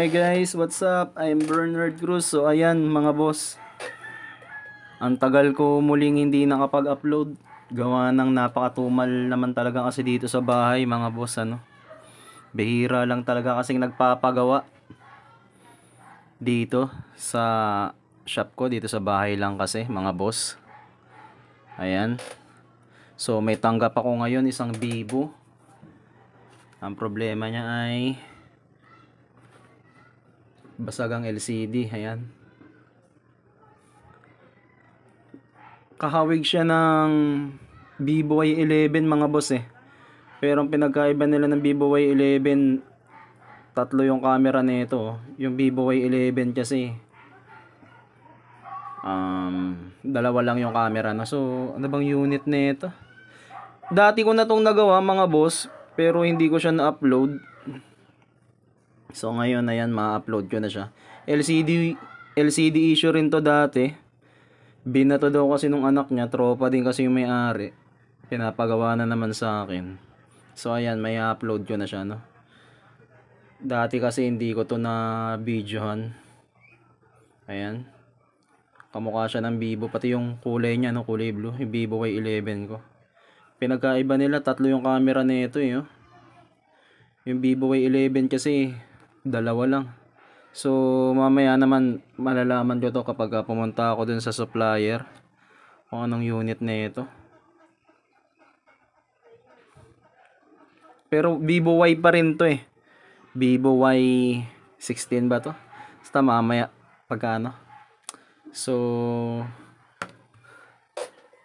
Hi guys, what's up? I'm Bernard Cruz. So ayan mga boss, ang tagal ko muling hindi nakapag-upload. Gawa ng napakatumal naman talaga kasi dito sa bahay mga boss ano. Bihira lang talaga kasing nagpapagawa dito sa shop ko, dito sa bahay lang kasi mga boss. Ayan. So may tanggap ako ngayon, isang Vivo. Ang problema niya ay basag ang LCD. Ayan. Kahawig siya ng Vivo Y11 mga boss eh. Pero ang pinagkaiba nila ng Vivo Y11, tatlo yung camera nito. Yung Vivo Y11 kasi dalawa lang yung camera no. So ano bang unit nito? Dati ko na tong nagawa mga boss, pero hindi ko siya na-upload. So ngayon ayan, ma-upload ko na siya. LCD issue rin to dati. Binato daw kasi nung anak niya, tropa din kasi yung may-ari. Pinapagawa na naman sa akin. So ayan, may upload ko na siya no. Dati kasi hindi ko to na videohan. Ayan. Kamukha siya ng Vivo, pati yung kulay niya no, kulay blue, yung Vivo Y11 ko. Pinagkaiba nila, tatlo yung camera nito eh. Oh. Yung Vivo Y11 kasi dalawa lang. So mamaya naman malalaman ko to kapag pumunta ako dun sa supplier kung anong unit nito. Pero Vivo Y pa rin to eh. Vivo Y16 ba to? Basta mamaya pagkano. So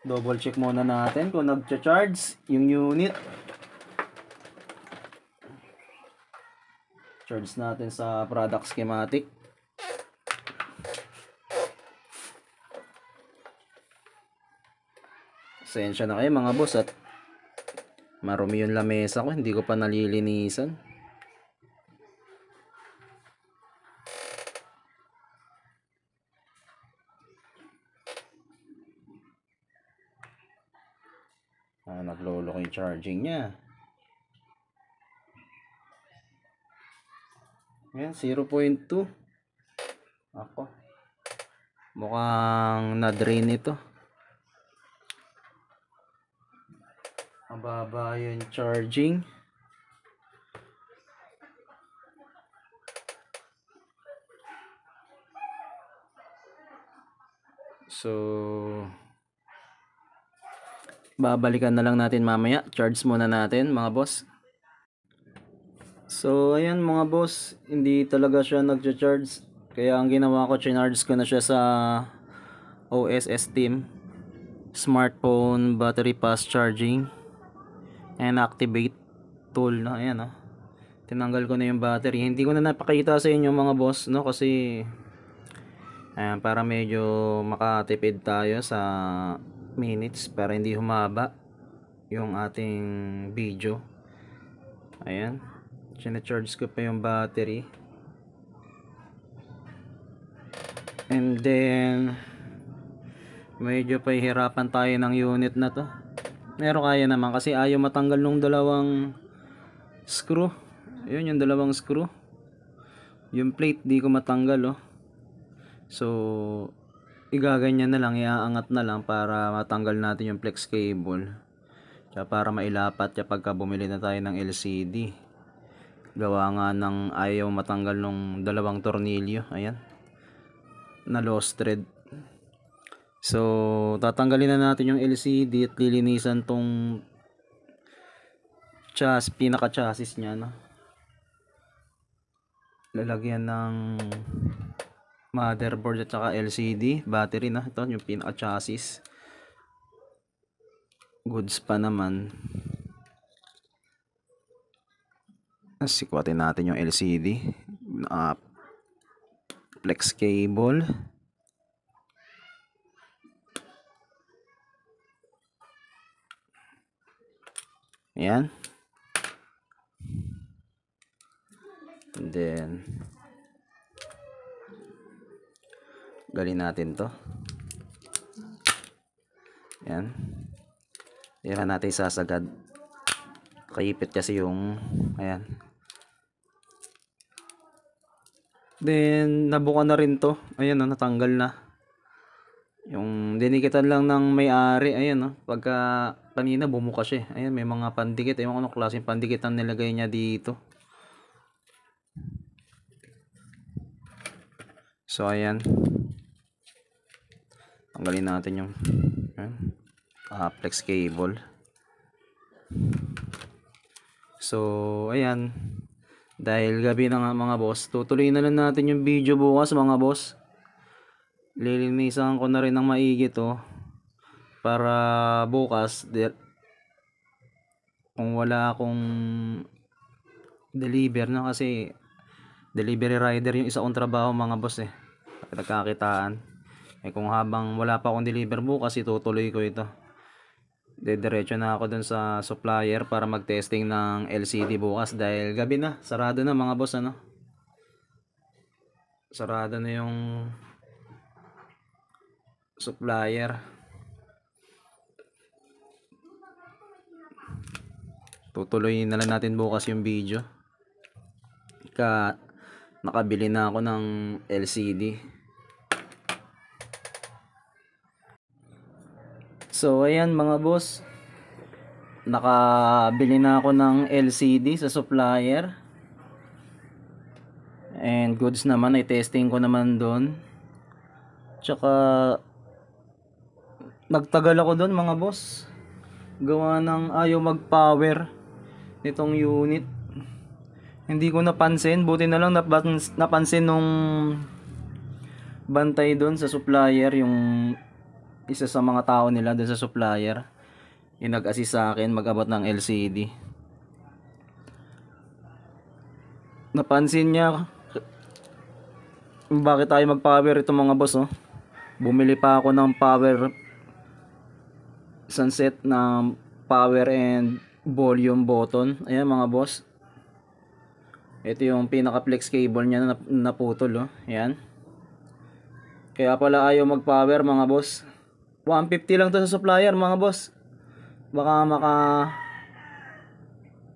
double check muna natin kung nagcha-charge yung unit. Charge natin sa product schematic. Pasensya na kayo mga boss at marumi yung lamesa ko, hindi ko pa nalilinisan. Naglolo ko yung charging niya. Yan, 0.2. Ako. Mukhang na-drain ito. Mababa yung charging. So babalikan na lang natin mamaya. Charge muna natin mga boss. So ayan mga boss, hindi talaga siya nagcha-charge. Kaya ang ginawa ko, charge ko na siya sa OSS Team Smartphone Battery Fast Charging and Activate tool na. Ayan oh. Tinanggal ko na yung battery. Hindi ko na napakita sa inyo mga boss no, kasi ayan, para medyo makatipid tayo sa minutes, para hindi humaba yung ating video. Ayan, sina-charge ko pa yung battery. And then medyo pahihirapan tayo ng unit na to. Pero kaya naman kasi ayaw matanggal nung dalawang screw. Ayun yung dalawang screw. Yung plate di ko matanggal oh. So igaganyan na lang, iaangat na lang para matanggal natin yung flex cable. Tsaka para mailapat kapag bumili na tayo ng LCD. Gawa nga ng ayaw matanggal nung dalawang tornilyo. Ayan, na lost thread. So tatanggalin na natin yung LCD at lilinisan tong pinaka chassis nya no. Lalagyan ng motherboard at saka LCD, battery na. Ito yung pinaka chassis. Goods pa naman. Sikwatin natin yung LCD. Flex cable. Ayan. And then galin natin to. Ayan. Ayan natin sasagad. Kaipit kasi yung ayan. Then nabuka na rin to. Ayan oh, natanggal na. Yung dinikitan lang ng may-ari. Ayan oh, pagka kanina bumuka siya. Ayan, may mga pandikit. Ewan ko anong klaseng pandikit ang nilagay niya dito. So ayan. Tanggalin natin yung flex cable. So ayan. Dahil gabi na nga mga boss, tutuloy na lang natin yung video bukas mga boss. Lilinisan ko na rin ng maigi to para bukas kung wala akong deliver na, kasi delivery rider yung isa kong trabaho mga boss eh. Nagkakitaan. Kung habang wala pa akong deliver bukas, itutuloy ko ito. Diretso na ako dun sa supplier para mag-testing ng LCD bukas dahil gabi na, sarado na mga boss ano. Sarado na yung supplier. Tutuloy na lang natin bukas yung video. Nakabili na ako ng LCD. So ayan mga boss, nakabili na ako ng LCD sa supplier. And goods naman, ay testing ko naman doon. Tsaka nagtagal ako doon mga boss. Gawa ng ayaw mag-power nitong unit. Hindi ko napansin, buti na lang napansin nung bantay doon sa supplier, yung isa sa mga tao nila doon sa supplier, yung nag-assist sa akin mag-abot ng LCD. Napansin niya bakit tayo mag-power ito mga boss oh. Bumili pa ako ng power, isang set ng power and volume button. Ayan mga boss, ito yung pinaka flex cable niya na naputol oh. Ayan, kaya pala ayaw mag-power mga boss. 150 lang to sa supplier mga boss. Baka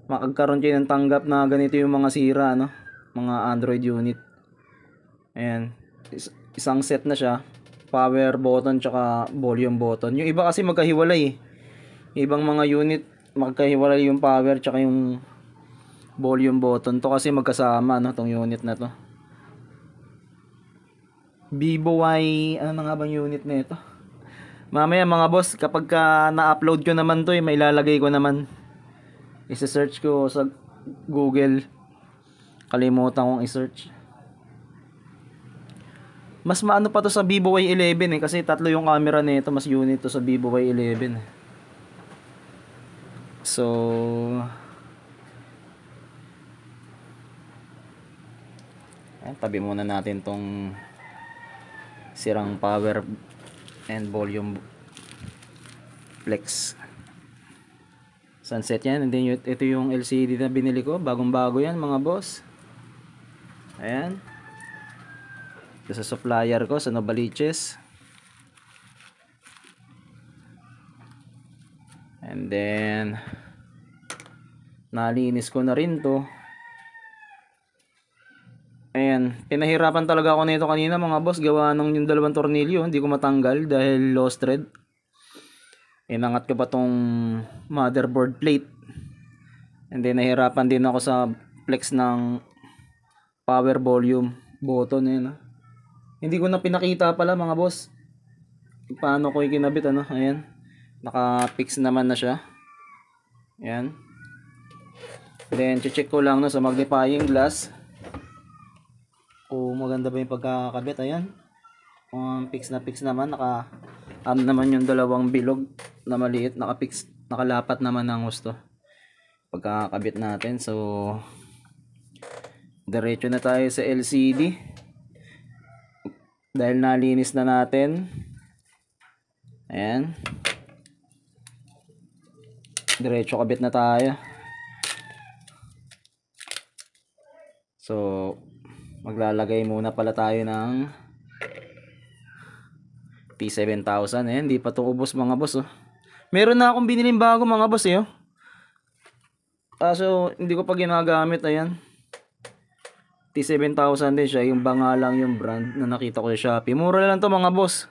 makagkaroon kayo ng tanggap na ganito yung mga sira no, mga Android unit. Ayan, isang set na siya, power button tsaka volume button. Yung iba kasi magkahiwalay eh. Ibang mga unit magkahiwalay yung power tsaka yung volume button. To kasi magkasama no, tong unit na to. Vivo Y, ano na nga bang unit na ito? Mamaya mga boss, kapag na-upload ko naman to, may ilalagay ko naman. Isa-search ko sa Google. Kalimutan kong i-search. Mas maano pa to sa Vivo Y11 eh, kasi tatlo yung camera nito, mas unit to sa Vivo Y11. So tabi muna natin tong sirang power and volume flex. Sunset yan. And then ito yung LCD na binili ko, bagong bago yan mga boss. Ayan, ito sa supplier ko sa Novaliches. And then nalinis ko na rin to. Ayan, pinahirapan talaga ako nito kanina mga boss, gawa ng yung dalawang tornilyo hindi ko matanggal dahil lost thread. Inangat ko pa tong motherboard plate. And then nahirapan din ako sa flex ng power volume button. Ayan, hindi ko na pinakita pala mga boss paano ko ikinabit ano. Ayan, naka-fix naman na siya. Ayan. Then check ko lang no, sa magnifying glass kung maganda ba yung pagkakabit. Ayan, fix na fix naman. Ano naman yung dalawang bilog na maliit, nakalapat naman ng gusto pagkakabit natin. So diretso na tayo sa LCD dahil nalinis na natin. Ayan, diretso kabit na tayo. So maglalagay muna pala tayo ng P7000. Ayan, hindi pa ito ubos mga boss oh. Meron na akong biniling bago mga boss eh oh. Kaso hindi ko pa ginagamit. Ayan, T7000 din siya, yung banga lang yung brand na nakita ko sa Shopee. Mura lang to mga boss.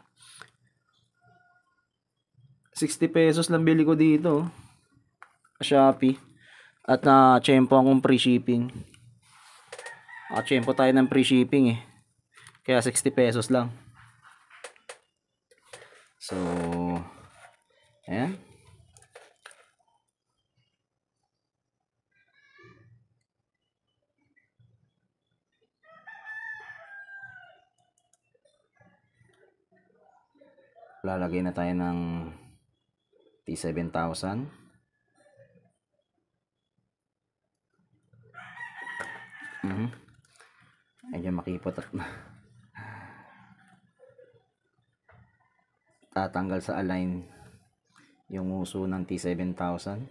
60 pesos lang bili ko dito sa Shopee. At na-tsempo akong free shipping. Naka-tsempo tayo ng free shipping eh. Kaya 60 pesos lang. So, ayan. Lalagay na tayo ng T7000. Medyo makipot at tatanggal sa align yung uso ng T7000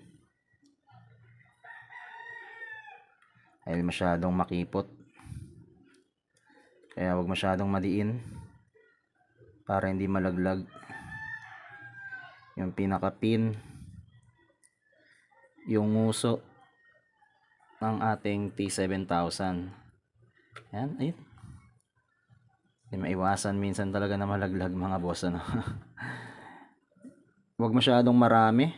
dahil masyadong makipot, kaya wag masyadong madiin para hindi malaglag yung pinaka pin, yung uso ng ating T7000. Yan, ayun. Hindi maiwasan minsan talaga na malaglag mga boss, ano. Huwag masyadong marami.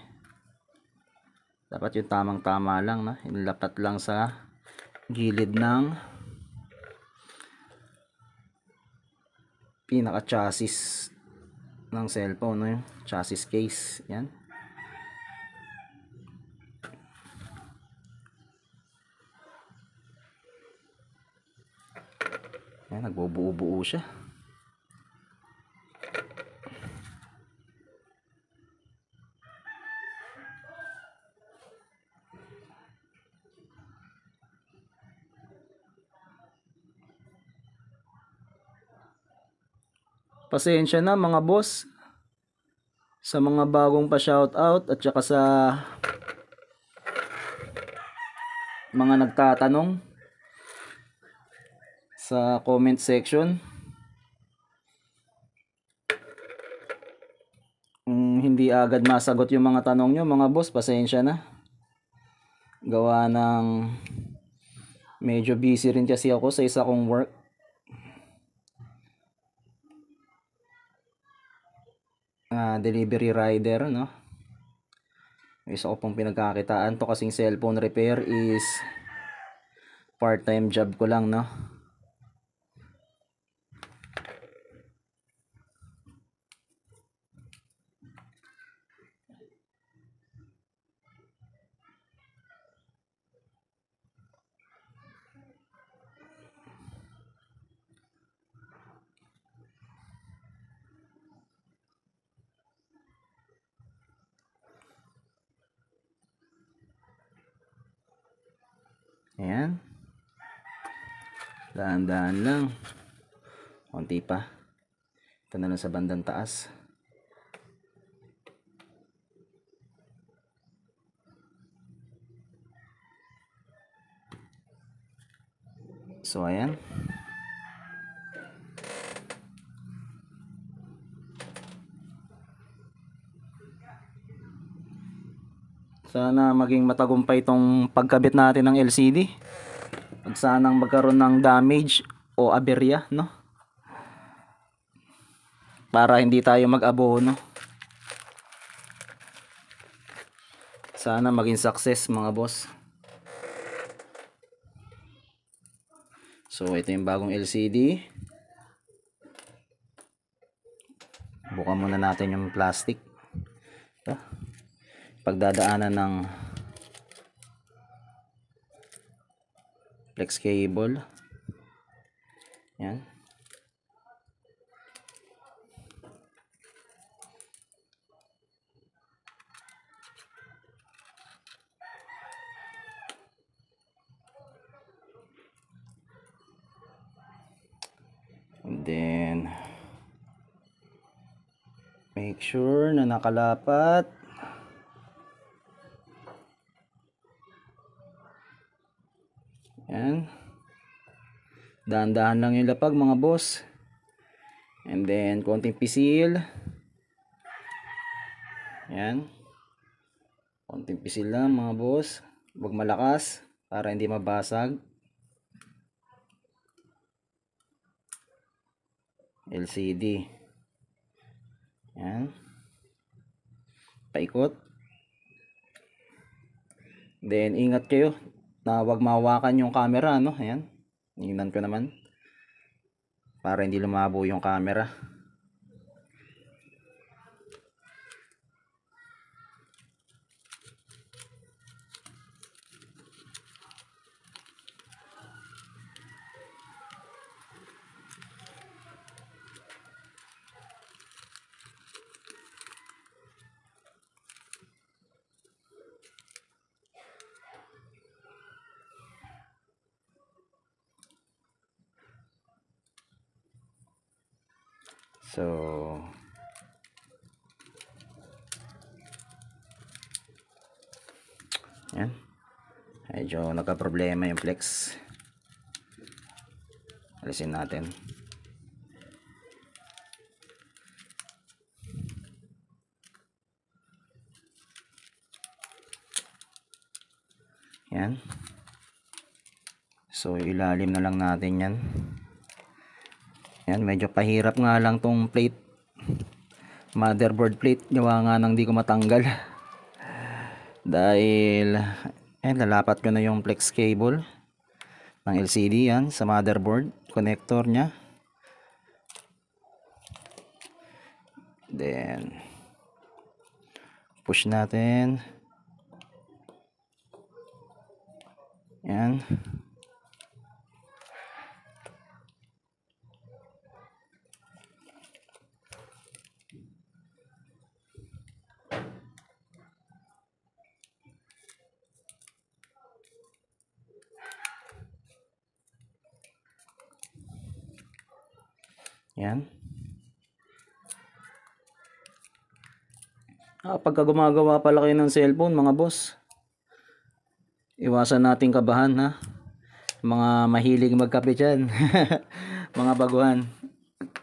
Dapat yung tamang tama lang, no? Ilapat lang sa gilid ng pinaka chassis ng cellphone, no? Yung chassis case. Yan. Yan, nagbubuo-buo siya. Pasensya na mga boss sa mga bagong pa-shoutout at saka sa mga nagtatanong sa comment section. Hindi agad masagot yung mga tanong nyo mga boss, pasensya na. Gawa ng medyo busy rin kasi ako sa isa kong work. Delivery rider, no? Isa ko pong pinagkakitaan to kasing cellphone repair is part-time job ko lang, no? Ayan. Dahan-dahan lang. Konti pa. Ito na lang sa bandang taas. So, ayan. Sana maging matagumpay itong pagkabit natin ng LCD. Pag sanang magkaroon ng damage o aberya, no? Para hindi tayo mag-abono. Sana maging success mga boss. So ito yung bagong LCD. Bukan muna natin yung plastic. Ito. Pagdadaanan ng flex cable. Yan. And then make sure na nakalapat. Yan. Dahan-dahan lang yung lapag mga boss. And then konting pisil. Yan. Konting pisil lang mga boss. Huwag malakas para hindi mabasag. LCD. Yan. Paikot. Then ingat kayo na wag mahawakan yung camera, no? Ayan. Tingnan ko naman para hindi lumabo yung camera. So yan, medyo nagka-problema yung flex. Alisin natin. Yan. So ilalim na lang natin yan. Yan, medyo pahirap nga lang tong plate, motherboard plate, gawa nga nang di ko matanggal dahil lalapat ko na yung flex cable ng LCD yan sa motherboard connector nya. Then push natin yan. Yan. Pagka gumagawa pala kayo ng cellphone, mga boss, iwasan nating kabahan, ha. Mga mahilig magkape dyan. Mga baguhan,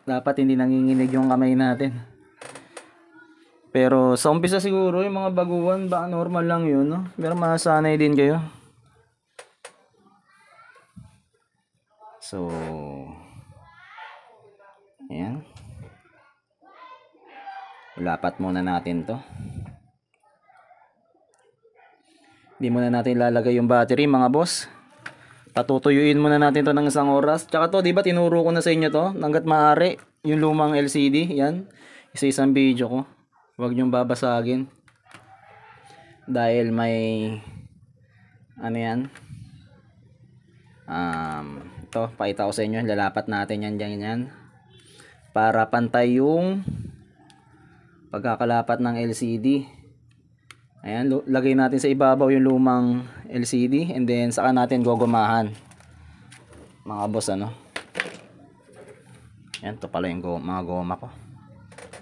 dapat hindi nanginginig yung kamay natin. Pero sa umpisa siguro yung mga baguhan, baka normal lang yun, no? Pero masanay din kayo. So ayan, lapat muna natin to. Hindi muna natin lalagay yung battery, mga boss. Patutuyuin muna natin to ng isang oras. Tsaka to, di ba tinuro ko na sa inyo to, hangga't maaari yung lumang LCD, yan, isa-isang video ko. Huwag nyong babasagin dahil may ano yan, ito, pakita ko sa inyo, lalapat natin yan dyan, yan, para pantay yung pagkakalapat ng LCD. Ayan, lagay natin sa ibabaw yung lumang LCD and then saka natin gogomahan, mga boss, ano. Ayan, ito pala yung mga goma ko.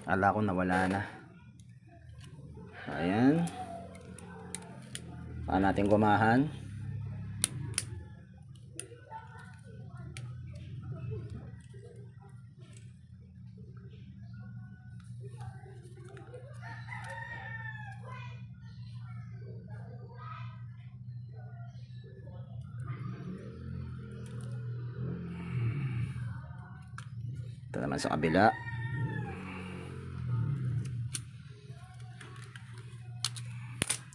Akala ko nawala na. Ayan, saka natin gomahan. Ito naman sa kabila.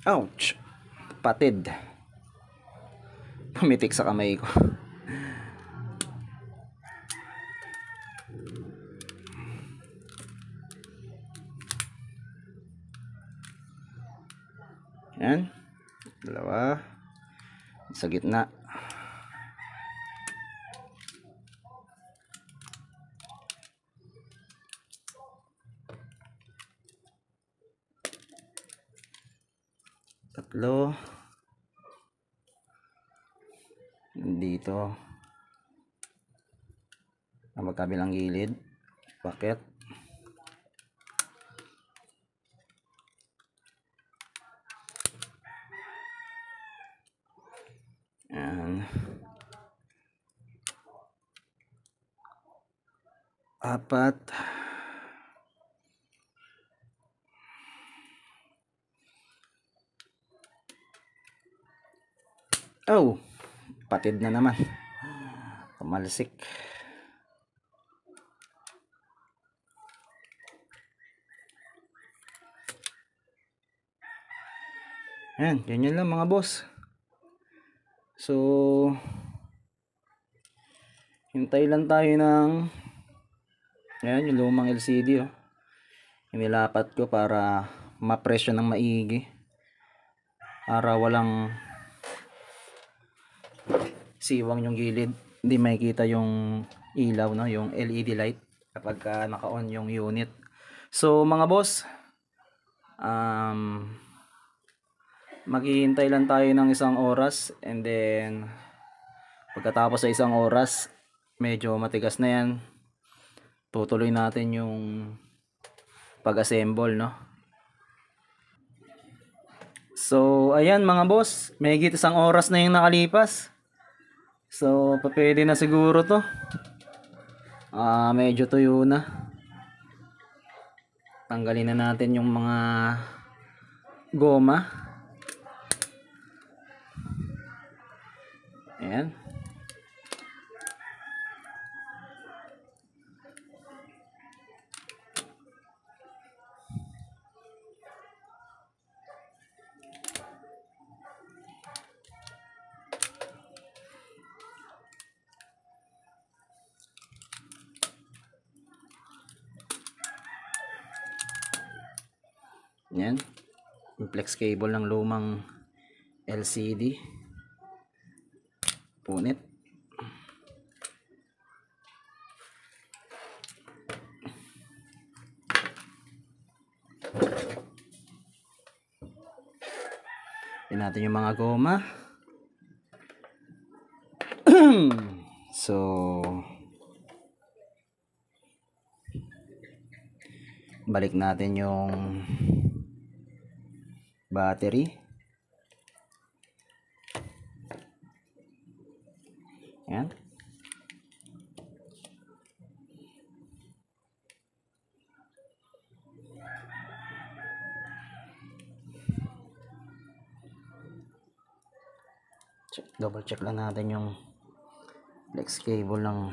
Ouch! Patid. Pumitik sa kamay ko. Yan. Dalawa. Sa gitna. Tatlo. Dito. Ang magkabilang gilid. Bakit? Yan. Apat. Oh, patid na naman. Kamalsik. Ayan, ganyan lang mga boss. So, hintay lang tayo ng, ayan, yung lumang LCD, oh. Inilapat ko para ma-press ng maigi. Para walang siwang yung gilid. Hindi makikita yung ilaw, no? Yung LED light kapag naka-on yung unit. So, mga boss, maghihintay lang tayo ng 1 oras, and then pagkatapos sa 1 oras medyo matigas na yan, tutuloy natin yung pag-assemble, no? So ayan mga boss, mahigit 1 oras na yung nakalipas. So pwede na siguro to. Medyo tuyo na. Tanggalin na natin yung mga goma. Ayan. Ayan. Yung flex cable ng lumang LCD. Punit. Yan natin yung mga goma. So balik natin yung battery. Yan. Double check lang natin yung flex cable ng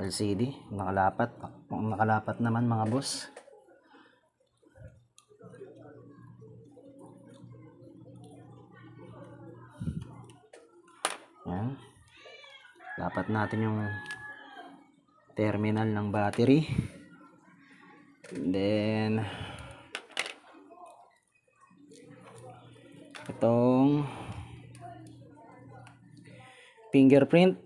LCD. Nakalapat. Kung nakalapat naman mga boss. Yan. Dapat natin yung terminal ng battery. And then itong fingerprint.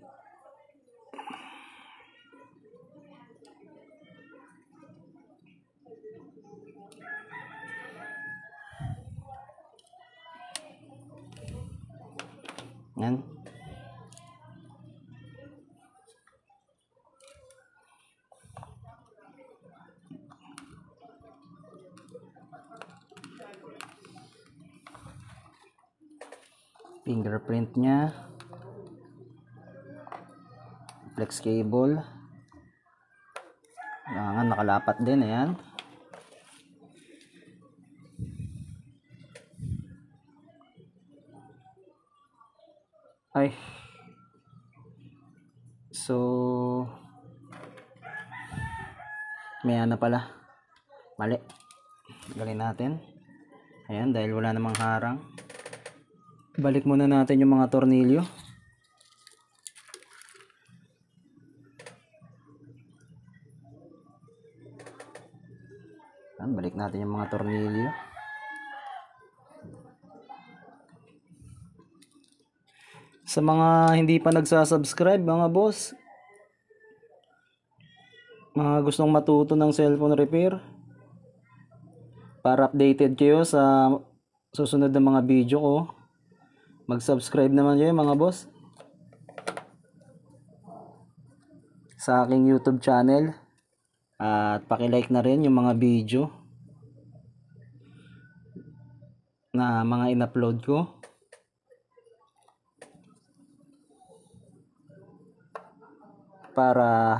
Yan. Fingerprint nya. Flex cable. Yan, nakalapat din. Ayan. Ay. So may ano pala. Mali. Galin natin. Ayan, dahil wala namang harang. Balik muna natin yung mga tornilyo. Balik natin yung mga tornilyo. Sa mga hindi pa nagsasubscribe mga boss, mga gustong matuto ng cellphone repair, para updated kayo sa susunod na mga video ko, mag-subscribe naman kayo mga boss sa aking YouTube channel. At paki-like na rin yung mga video na mga in-upload ko. Para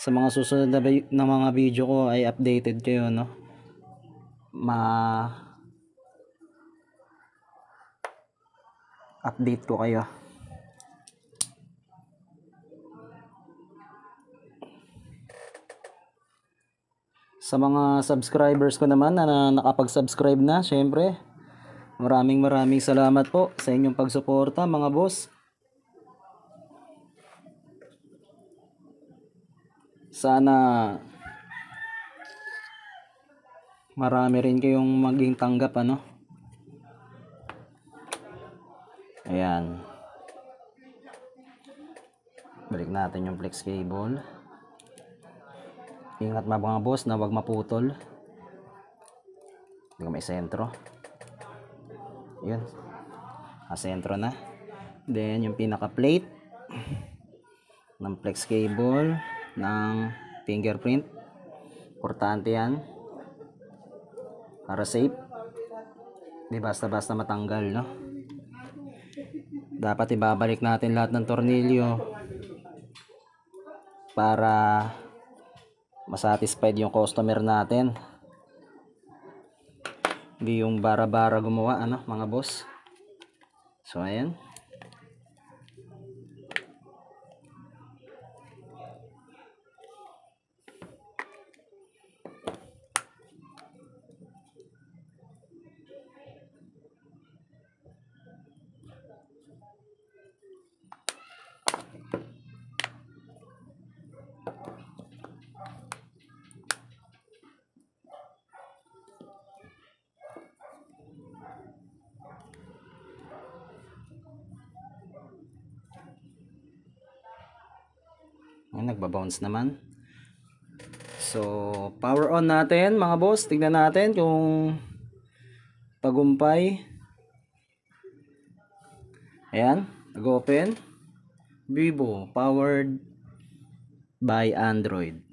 sa mga susunod na mga video ko ay updated kayo, no? Ma-update ko kayo. Sa mga subscribers ko naman na nakapag-subscribe na, syempre, maraming salamat po sa inyong pagsuporta mga boss. Sana marami rin kayong maging tanggap, ano. Ayan. Balik natin yung flex cable. Ingat mga boss na wag maputol. Hindi ko may sentro. Yun. Sentro na. Then yung pinaka plate ng flex cable ng fingerprint. Importante yan. Para safe. Di basta-basta matanggal, no? Dapat ibabalik natin lahat ng tornilyo para masatisfied yung customer natin. Hindi yung bara-bara gumawa, ano, mga boss. So ayan. Nagbabounce naman. So power on natin mga boss. Tignan natin kung tagumpay. Ayan, nag-open. Vivo powered by Android.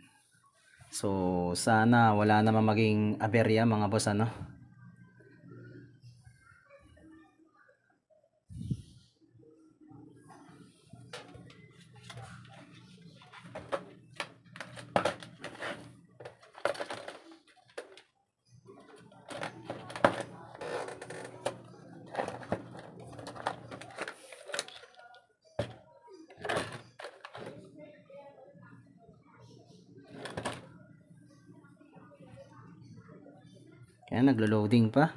So sana wala naman maging aberya mga boss, ano. Ayan, naglo-loading pa.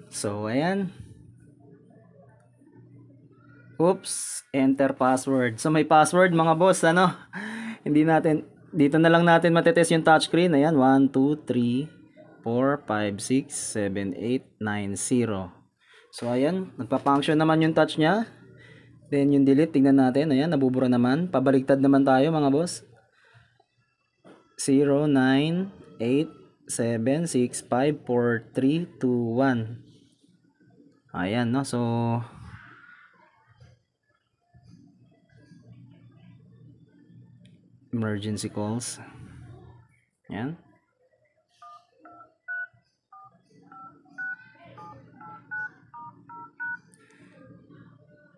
So ayan. Oops, enter password. So may password mga boss, ano. Hindi natin dito na lang natin matetest yung touchscreen. Ayan, 1 2 3 4 5 6 7 8 9 0. So ayan, nagpa-function naman yung touch nya. Then yung delete, tingnan natin. Ayan, nabubura naman. Pabaliktad naman tayo mga boss. 0 9 8 7 6 5 4 3 2 1. Ayan, no. So emergency calls. Ayan.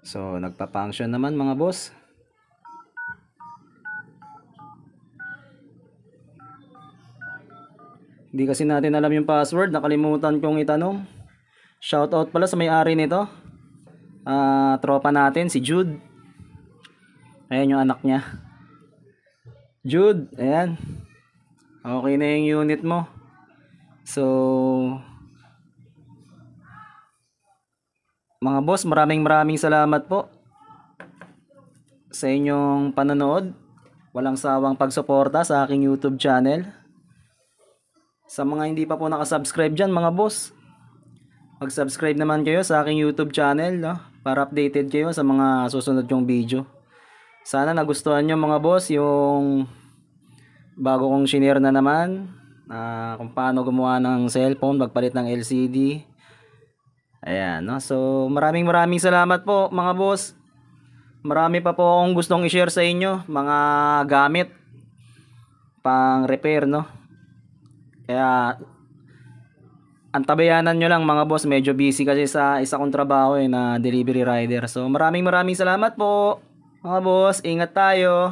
So nagpa-function naman mga boss. Hindi kasi natin alam yung password, nakalimutan kong itanong. Shoutout pala sa may-ari nito. Tropa natin si Jude. Ayan yung anak niya. Jude, ayan. Okay na yung unit mo. So mga boss, maraming salamat po sa inyong panonood. Walang sawang pagsuporta sa aking YouTube channel. Sa mga hindi pa po nakasubscribe dyan mga boss, mag-subscribe naman kayo sa aking YouTube channel, no? Para updated kayo sa mga susunod yung video. Sana nagustuhan nyo mga boss yung bago kong shinare na naman kung paano gumawa ng cellphone, magpalit ng LCD. Ayan, no? So maraming salamat po mga boss. Marami pa po akong gustong i-share sa inyo, mga gamit pang repair, no? Kaya antabayanan nyo lang mga boss, medyo busy kasi sa isa kong trabaho na delivery rider. So maraming salamat po mga boss, ingat tayo.